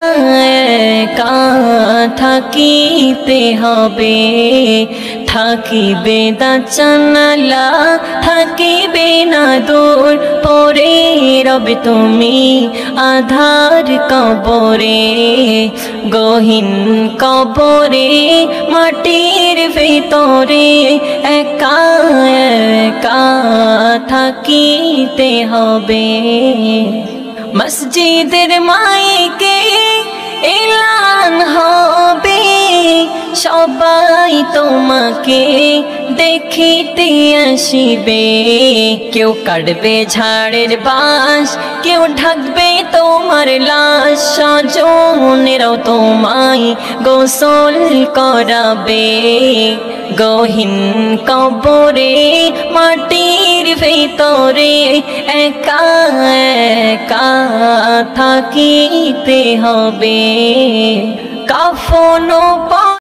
একা থাকিতে হবে, থাকিবে না জানালা, থাকিবে না দূর, পরে রবে তুমি আধার কবরে, গহীন কবরে মাটির ভিতরে একা একা থাকিতে হবে। মসজিদের মাইকে এলান হবে, সবাই তোমাকে দেখিতে আসিবে, কেউ কাটবে ঝাড়ের বাঁশ, কেউ ঢাকবে তোমার লাশ, স্বজনেরাও তোমায় গোসল করাবে, গহীন কবরে মাটির ভিতরে একা একা থাকিতে হবে। কাফন